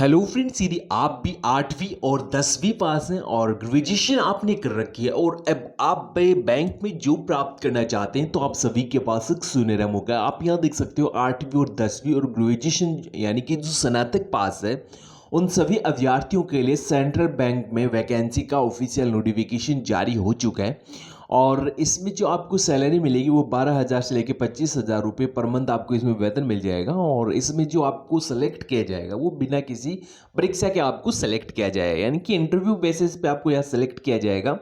Hello friends, यदि आप भी 8वीं और 10वीं पास हैं और ग्रेजुएशन आपने कर रखी है और अब आप बैंक में जॉब प्राप्त करना चाहते हैं तो आप सभी के पास एक सुनहरा मौका है। आप यहाँ देख सकते हो 8वीं और 10वीं और ग्रेजुएशन यानी कि जो स्नातक पास है उन सभी अभ्यर्थियों के लिए सेंट्रल बैंक में वैकेंसी का ऑफिशियल नोटिफिकेशन जारी हो चुका है। और इसमें जो आपको सैलरी मिलेगी वो 12,000 से लेकर 25,000 रुपये पर मंथ आपको इसमें वेतन मिल जाएगा। और इसमें जो आपको सेलेक्ट किया जाएगा वो बिना किसी परीक्षा के आपको सेलेक्ट किया जाएगा, यानी कि इंटरव्यू बेसिस पे आपको यहाँ सेलेक्ट किया जाएगा।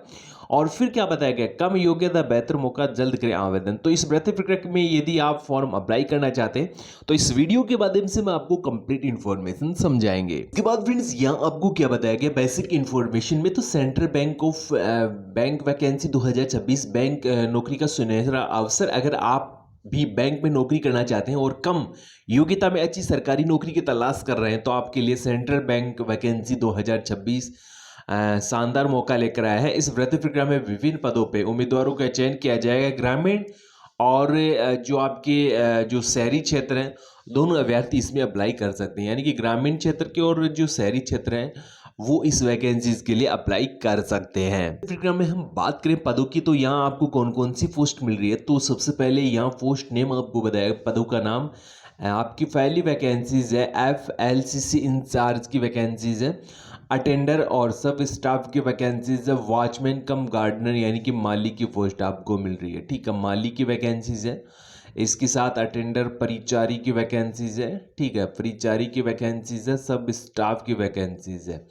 और फिर क्या बताया गया, कम योग्यता बेहतर मौका, जल्द करें आवेदन। तो इस भर्ती प्रक्रिया में यदि आप फॉर्म अप्लाई करना चाहते हैं तो इस वीडियो के माध्यम से मैं आपको कंप्लीट इन्फॉर्मेशन समझाएंगे। इसके बाद फ्रेंड्स यहाँ आपको क्या बताया गया बेसिक इन्फॉर्मेशन में, तो central bank of bank vacancy 2026 bank नौकरी का सुनहरा अवसर। अगर आप भी बैंक में नौकरी करना चाहते हैं और कम योग्यता में अच्छी सरकारी नौकरी की तलाश कर रहे हैं तो आपके लिए सेंट्रल बैंक वैकेंसी 2026 शानदार मौका लेकर आया है। इस भर्ती प्रक्रिया में विभिन्न पदों पे उम्मीदवारों का चयन किया जाएगा। ग्रामीण और जो आपके जो शहरी क्षेत्र हैं दोनों अभ्यर्थी इसमें अप्लाई कर सकते हैं, यानी कि ग्रामीण क्षेत्र के और जो शहरी क्षेत्र हैं वो इस वैकेंसीज के लिए अप्लाई कर सकते हैं। प्रक्रिया में हम बात करें पदों की तो यहाँ आपको कौन कौन सी पोस्ट मिल रही है, तो सबसे पहले यहाँ पोस्ट नेम आपको बताया, पदों का नाम आपकी पहली वैकेंसीज है FLCC इंचार्ज की वैकेंसीज है, अटेंडर और सब स्टाफ की वैकेंसीज है, वॉचमैन कम गार्डनर यानी कि माली की पोस्ट आपको मिल रही है। ठीक है, माली की वैकेंसीज है। इसके साथ अटेंडर परिचारी की वैकेंसीज है। ठीक है, परिचारी की वैकेंसीज है, सब स्टाफ की वैकेंसीज है।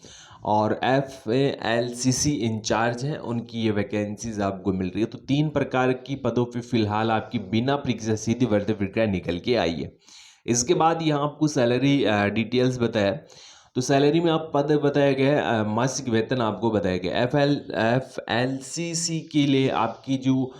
और FLCC इंचार्ज हैं उनकी ये वैकेंसीज आपको मिल रही है। तो 3 प्रकार की पदों पे फिलहाल आपकी बिना परीक्षा सीधी भर्ती प्रक्रिया निकल के आई है। इसके बाद यहाँ आपको सैलरी डिटेल्स बताया, तो सैलरी में आप पद बताया गया है, मासिक वेतन आपको बताया गया। FLCC के लिए आपकी जो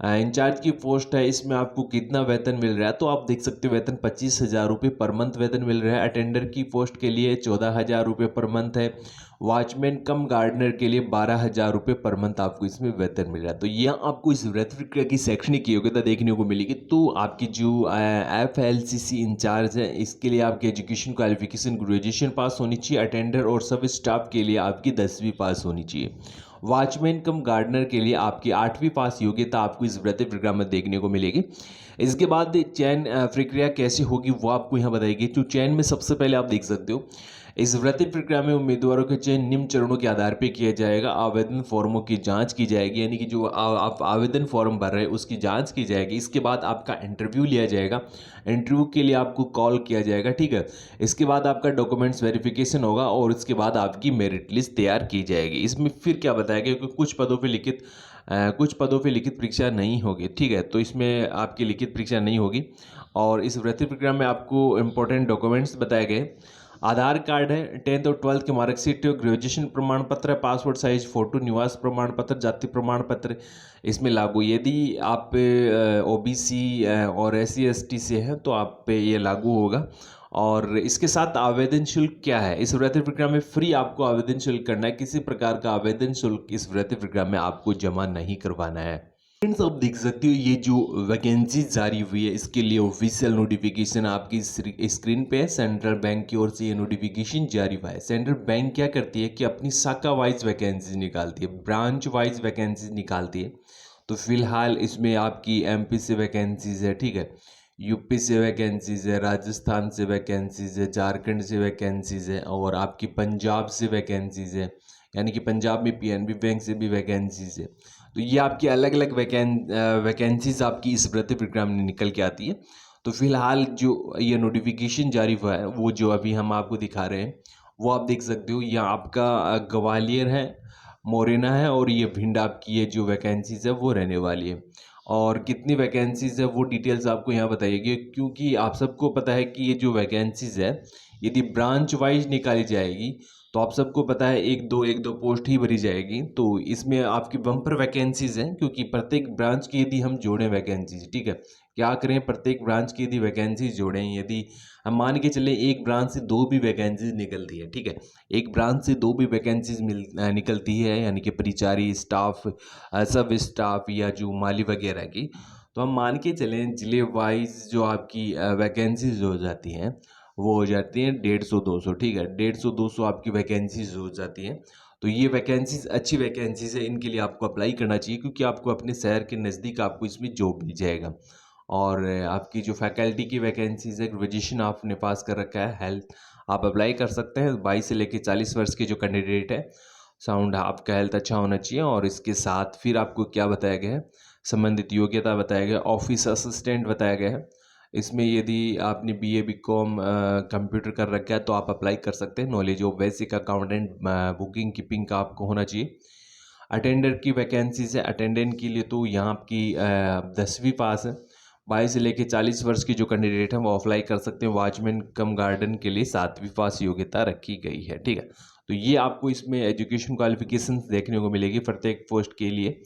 इंचार्ज की पोस्ट है इसमें आपको कितना वेतन मिल रहा है, तो आप देख सकते हो वेतन 25,000 रुपये पर मंथ वेतन मिल रहा है। अटेंडर की पोस्ट के लिए 14,000 रुपये पर मंथ है। वॉचमैन कम गार्डनर के लिए 12,000 रुपये पर मंथ आपको इसमें वेतन मिल रहा है। तो यह आपको इस भर्ती प्रक्रिया की शैक्षणिक योग्यता देखने को मिलेगी। तो आपकी जो FLCC इंचार्ज है इसके लिए आपकी एजुकेशन क्वालिफिकेशन ग्रेजुएशन पास होनी चाहिए। अटेंडर और सब स्टाफ के लिए आपकी 10वीं पास होनी चाहिए। वॉचमैन कम गार्डनर के लिए आपकी 8वीं पास योग्यता आपको इस भर्ती प्रक्रिया में देखने को मिलेगी। इसके बाद चयन प्रक्रिया कैसे होगी वो आपको यहाँ बताएगी। तो चयन में सबसे पहले आप देख सकते हो इस भर्ती प्रक्रिया में उम्मीदवारों का चयन निम्न चरणों के आधार पर किया जाएगा। आवेदन फॉर्मों की जांच की जाएगी, यानी कि जो आप आवेदन फॉर्म भर रहे हैं उसकी जांच की जाएगी। इसके बाद आपका इंटरव्यू लिया जाएगा, इंटरव्यू के लिए आपको कॉल किया जाएगा। ठीक है, इसके बाद आपका डॉक्यूमेंट्स वेरिफिकेशन होगा और इसके बाद आपकी मेरिट लिस्ट तैयार की जाएगी। इसमें फिर क्या बताया गया कि कुछ पदों पे लिखित परीक्षा नहीं होगी। ठीक है, तो इसमें आपकी लिखित परीक्षा नहीं होगी। और इस भर्ती प्रक्रिया में आपको इंपॉर्टेंट डॉक्यूमेंट्स बताए गए, आधार कार्ड है, 10th और 12th की मार्कशीट, ग्रेजुएशन प्रमाण पत्र है, पासपोर्ट साइज फोटो, निवास प्रमाण पत्र, जाति प्रमाण पत्र इसमें लागू। यदि आप OBC और SC ST से हैं तो आप पे ये लागू होगा। और इसके साथ आवेदन शुल्क क्या है, इस भर्ती प्रक्रिया में फ्री आपको आवेदन शुल्क करना है। किसी प्रकार का आवेदन शुल्क इस भर्ती प्रक्रिया में आपको जमा नहीं करवाना है। फ्रेंड्स, आप देख सकते हो ये जो वैकेंसी जारी हुई है इसके लिए ऑफिशियल नोटिफिकेशन आपकी स्क्रीन पे है। सेंट्रल बैंक की ओर से ये नोटिफिकेशन जारी हुआ है। सेंट्रल बैंक क्या करती है कि अपनी शाखा वाइज वैकेंसी निकालती है, ब्रांच वाइज वैकेंसी निकालती है। तो फिलहाल इसमें आपकी MP से वैकेंसीज है, ठीक है, UP से वैकेंसीज है, राजस्थान से वैकेंसीज है, झारखंड से वैकेंसीज है और आपकी पंजाब से वैकेंसीज है, यानी कि पंजाब में PNB बैंक से भी वैकेंसीज है। तो ये आपकी अलग अलग वैकेंसीज आपकी इस भर्ती प्रक्रिया में निकल के आती है। तो फिलहाल जो ये नोटिफिकेशन जारी हुआ है वो जो अभी हम आपको दिखा रहे हैं वो आप देख सकते हो। यह आपका ग्वालियर है, मोरेना है और ये भिंड आपकी ये जो वैकेंसीज है वो रहने वाली है। और कितनी वैकेंसीज है वो डिटेल्स आपको यहाँ बताइएगी, क्योंकि आप सबको पता है कि ये जो वैकेंसीज है यदि ब्रांच वाइज निकाली जाएगी तो आप सबको पता है एक दो पोस्ट ही भरी जाएगी। तो इसमें आपकी बम्पर वैकेंसीज हैं, क्योंकि प्रत्येक ब्रांच की यदि हम जोड़ें वैकेंसीज, ठीक है, क्या करें प्रत्येक ब्रांच की यदि वैकेंसीज जोड़ें, यदि हम मान के चले एक ब्रांच से 2 भी वैकेंसीज निकलती है, ठीक है, एक ब्रांच से 2 भी वैकेंसीज निकलती है, यानी कि परिचारी स्टाफ, सब स्टाफ या जो माली वगैरह की, तो हम मान के चलें जिले वाइज जो आपकी वैकेंसीज हो जाती हैं वो हो जाती हैं 150-200, ठीक है, 150-200 आपकी वैकेंसीज हो जाती हैं। तो ये वैकेंसीज अच्छी वैकेंसीज है, इनके लिए आपको अप्लाई करना चाहिए क्योंकि आपको अपने शहर के नज़दीक आपको इसमें जॉब मिल जाएगा। और आपकी जो फैकल्टी की वैकेंसीज है, ग्रेजुएशन आपने पास कर रखा है, हेल्थ आप अप्लाई कर सकते हैं। 22 से लेकर 40 वर्ष के जो कैंडिडेट है, साउंड आपका हेल्थ अच्छा होना चाहिए। और इसके साथ फिर आपको क्या बताया गया है, संबंधित योग्यता बताया गया, ऑफिस असिस्टेंट बताया गया है। इसमें यदि आपने बीए बीकॉम कंप्यूटर कर रखा है तो आप अप्लाई कर सकते हैं। Knowledge of basic accountant booking keeping का आपको होना चाहिए। अटेंडर की वैकेंसीज है, अटेंडेंट के लिए तो यहाँ आपकी 10वीं पास है। 22 से लेकर 40 वर्ष के जो कैंडिडेट हैं वो अप्लाई कर सकते हैं। वॉचमैन कम गार्डन के लिए 7वीं पास योग्यता रखी गई है, ठीक है। तो ये आपको इसमें एजुकेशन क्वालिफिकेशन देखने को मिलेगी प्रत्येक पोस्ट के लिए।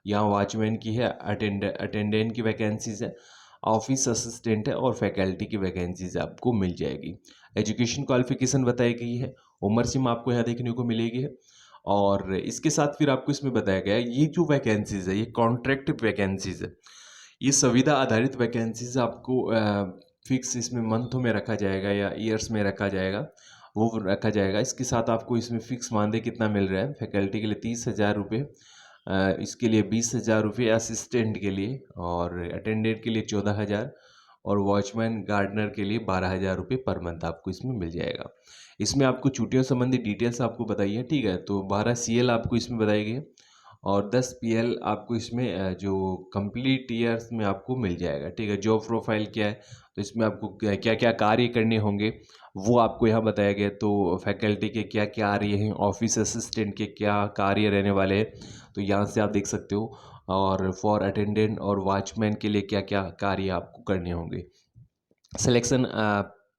यहाँ वॉचमैन की है, अटेंडेंट की वैकेंसीज है, ऑफिस असिस्टेंट है और फैकल्टी की वैकेंसीज आपको मिल जाएगी। एजुकेशन क्वालिफिकेशन बताई गई है, उम्र सीमा आपको यहाँ देखने को मिलेगी है। और इसके साथ फिर आपको इसमें बताया गया है ये जो वैकेंसीज है ये कॉन्ट्रैक्ट वैकेंसीज है। ये संविदा आधारित वैकेंसीज आपको फिक्स इसमें मंथों में रखा जाएगा या ईयर्स में रखा जाएगा, वो रखा जाएगा। इसके साथ आपको इसमें फिक्स मानदेय कितना मिल रहा है, फैकल्टी के लिए 30,000 रुपये, इसके लिए 20,000 रुपये असिस्टेंट के लिए, और अटेंडेंट के लिए 14,000, और वॉचमैन गार्डनर के लिए 12,000 रुपये पर मंथ आपको इसमें मिल जाएगा। इसमें आपको छुट्टियों संबंधी डिटेल्स आपको बताइए, ठीक है। तो 12 CL आपको इसमें बताई गई है और 10 PL आपको इसमें जो कंप्लीट ईयर्स में आपको मिल जाएगा, ठीक है। जॉब प्रोफाइल क्या है, तो इसमें आपको क्या क्या कार्य करने होंगे वो आपको यहाँ बताया गया। तो फैकल्टी के क्या क्या कार्य हैं, ऑफिस असिस्टेंट के क्या कार्य रहने वाले हैं, तो यहाँ से आप देख सकते हो। और फॉर अटेंडेंट और वॉचमैन के लिए क्या क्या कार्य आपको करने होंगे। सिलेक्शन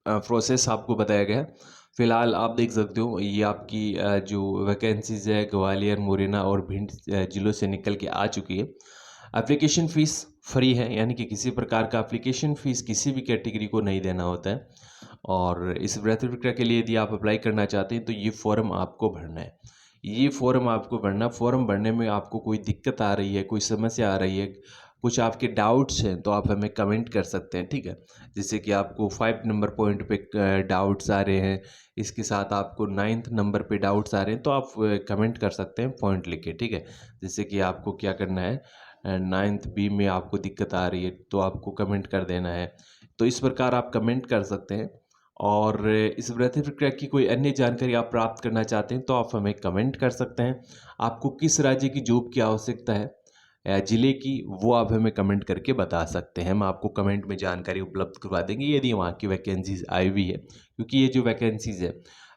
प्रोसेस आपको बताया गया है। फिलहाल आप देख सकते हो ये आपकी जो वैकेंसीज है ग्वालियर, मुरैना और भिंड जिलों से निकल के आ चुकी है। एप्लीकेशन फ़ीस फ्री है, यानी कि किसी प्रकार का एप्लीकेशन फ़ीस किसी भी कैटेगरी को नहीं देना होता है। और इस वृत्ति प्रक्रिया के लिए यदि आप अप्लाई करना चाहते हैं तो ये फॉर्म आपको भरना है। ये फॉर्म आपको भरना, फॉर्म भरने में आपको कोई दिक्कत आ रही है, कोई समस्या आ रही है, कुछ आपके डाउट्स हैं तो आप हमें कमेंट कर सकते हैं, ठीक है। जैसे कि आपको 5 नंबर पॉइंट पे डाउट्स आ रहे हैं, इसके साथ आपको 9th नंबर पे डाउट्स आ रहे हैं, तो आप कमेंट कर सकते हैं पॉइंट लिख के, ठीक है। जैसे कि आपको क्या करना है, 9th B में आपको दिक्कत आ रही है तो आपको कमेंट कर देना है। तो इस प्रकार आप कमेंट कर सकते हैं। और इस वृत्ति प्रक्रिया की कोई अन्य जानकारी आप प्राप्त करना चाहते हैं तो आप हमें कमेंट कर सकते हैं। आपको किस राज्य की जॉब की आवश्यकता है या ज़िले की, वो आप हमें कमेंट करके बता सकते हैं। हम आपको कमेंट में जानकारी उपलब्ध करवा देंगे यदि वहाँ की वैकेंसीज आई हुई है, क्योंकि ये जो वैकेंसीज है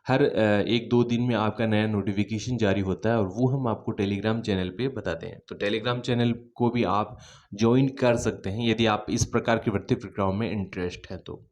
हर 1-2 दिन में आपका नया नोटिफिकेशन जारी होता है और वो हम आपको टेलीग्राम चैनल पे बताते हैं। तो टेलीग्राम चैनल को भी आप ज्वाइन कर सकते हैं यदि आप इस प्रकार की भर्ती प्रक्रियाओं में इंटरेस्ट है तो।